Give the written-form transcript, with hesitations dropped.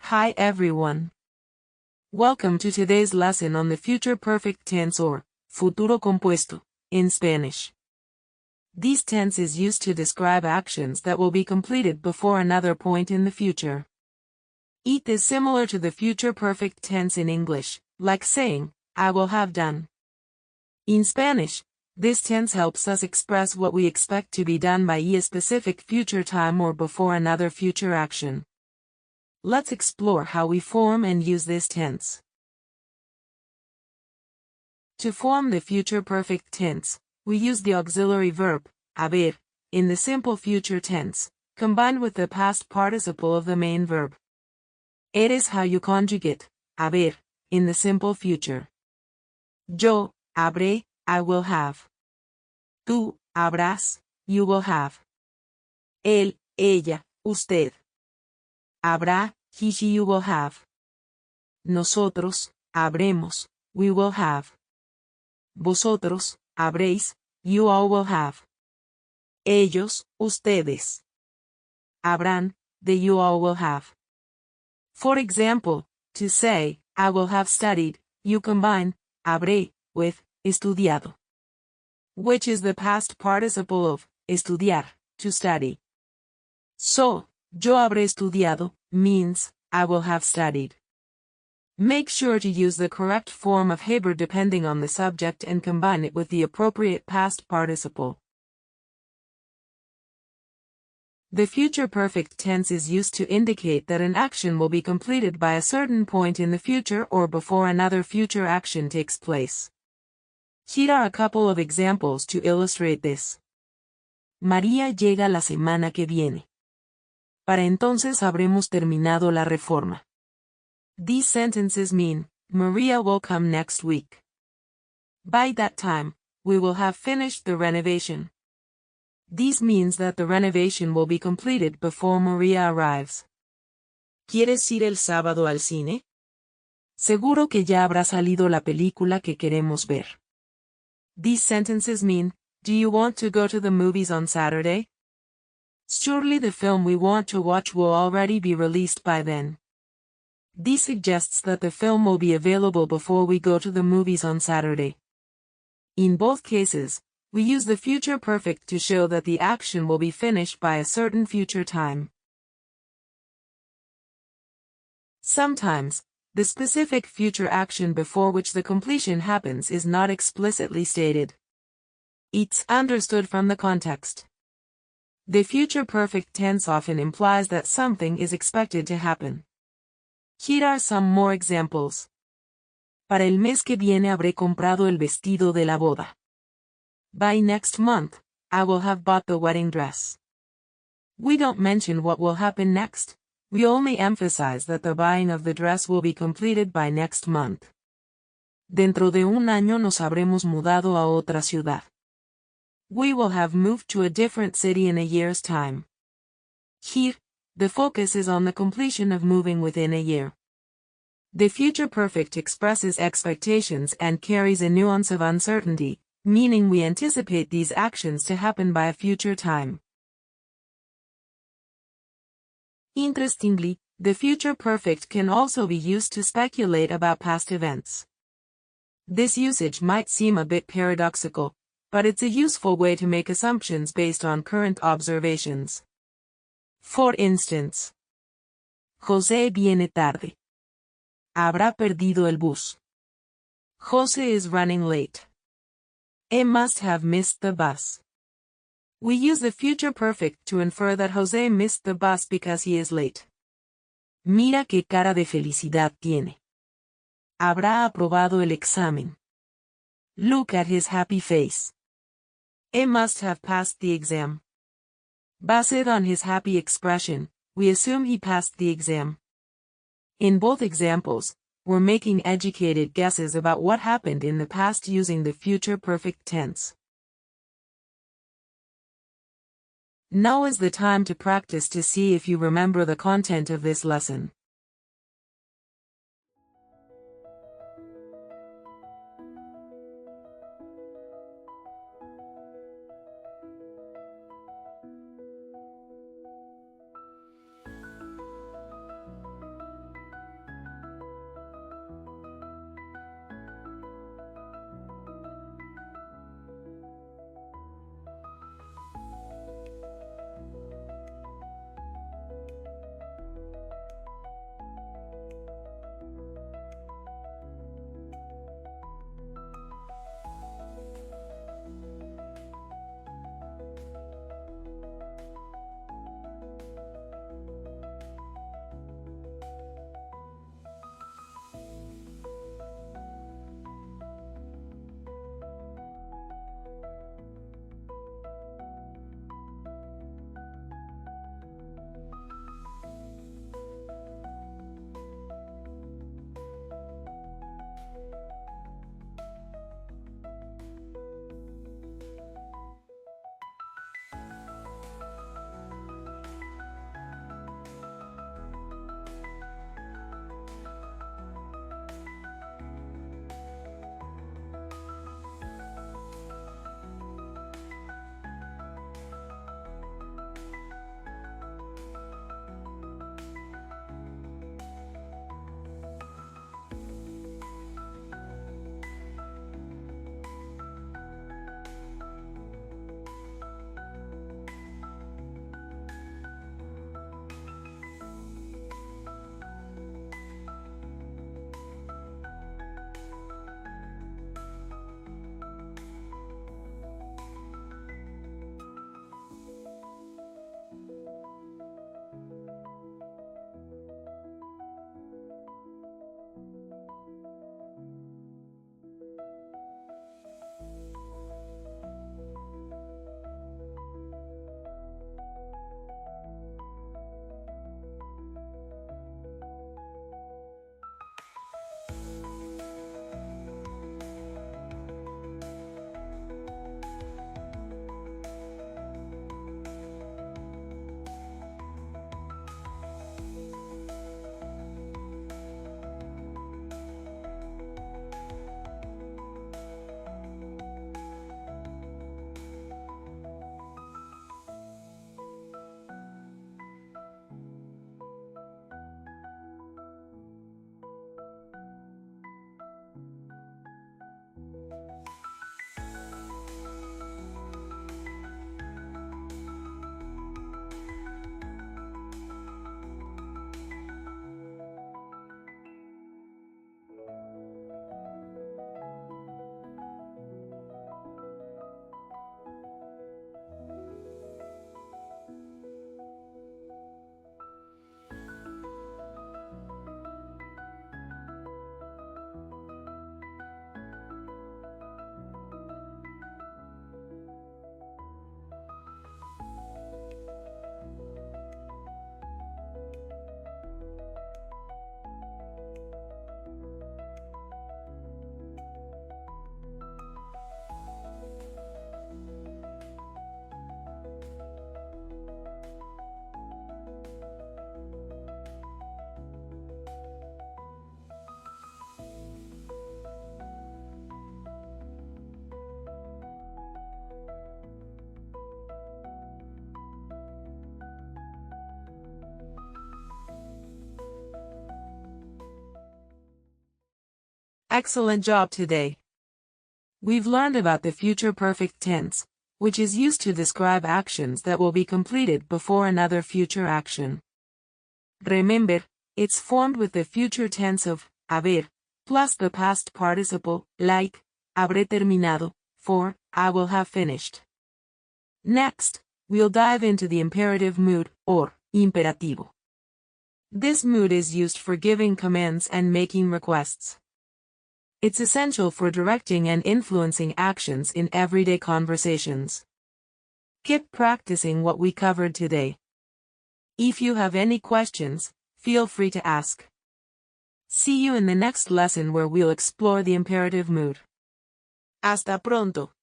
Hi everyone. Welcome to today's lesson on the future perfect tense or futuro compuesto in Spanish. This tense is used to describe actions that will be completed before another point in the future. It is similar to the future perfect tense in English, like saying, I will have done. In Spanish, this tense helps us express what we expect to be done by a specific future time or before another future action. Let's explore how we form and use this tense. To form the future perfect tense, we use the auxiliary verb, haber, in the simple future tense, combined with the past participle of the main verb. It is how you conjugate, haber, in the simple future. Yo, habré, I will have. Tú, habrás, you will have. Él, ella, usted. Habrá, he, she, you will have. Nosotros, habremos, we will have. Vosotros, habréis, you all will have. Ellos, ustedes. Habrán, they you all will have. For example, to say, I will have studied, you combine, habré, with, estudiado. Which is the past participle of, estudiar, to study. So, yo habré estudiado, means, I will have studied. Make sure to use the correct form of haber depending on the subject and combine it with the appropriate past participle. The future perfect tense is used to indicate that an action will be completed by a certain point in the future or before another future action takes place. Here are a couple of examples to illustrate this. María llega la semana que viene. Para entonces habremos terminado la reforma. These sentences mean, Maria will come next week. By that time, we will have finished the renovation. This means that the renovation will be completed before Maria arrives. ¿Quieres ir el sábado al cine? Seguro que ya habrá salido la película que queremos ver. These sentences mean, do you want to go to the movies on Saturday? Surely the film we want to watch will already be released by then. This suggests that the film will be available before we go to the movies on Saturday. In both cases, we use the future perfect to show that the action will be finished by a certain future time. Sometimes, the specific future action before which the completion happens is not explicitly stated. It's understood from the context. The future perfect tense often implies that something is expected to happen. Here are some more examples. Para el mes que viene habré comprado el vestido de la boda. By next month, I will have bought the wedding dress. We don't mention what will happen next, we only emphasize that the buying of the dress will be completed by next month. Dentro de un año nos habremos mudado a otra ciudad. We will have moved to a different city in a year's time. Here, the focus is on the completion of moving within a year. The future perfect expresses expectations and carries a nuance of uncertainty, meaning we anticipate these actions to happen by a future time. Interestingly, the future perfect can also be used to speculate about past events. This usage might seem a bit paradoxical, but it's a useful way to make assumptions based on current observations. For instance, José viene tarde. Habrá perdido el bus. José is running late. He must have missed the bus. We use the future perfect to infer that José missed the bus because he is late. Mira qué cara de felicidad tiene. Habrá aprobado el examen. Look at his happy face. He must have passed the exam. Based on his happy expression, we assume he passed the exam. In both examples, we're making educated guesses about what happened in the past using the future perfect tense. Now is the time to practice to see if you remember the content of this lesson. Excellent job today. We've learned about the future perfect tense, which is used to describe actions that will be completed before another future action. Remember, it's formed with the future tense of haber, plus the past participle, like, habré terminado, for, I will have finished. Next, we'll dive into the imperative mood, or imperativo. This mood is used for giving commands and making requests. It's essential for directing and influencing actions in everyday conversations. Keep practicing what we covered today. If you have any questions, feel free to ask. See you in the next lesson where we'll explore the imperative mood. Hasta pronto.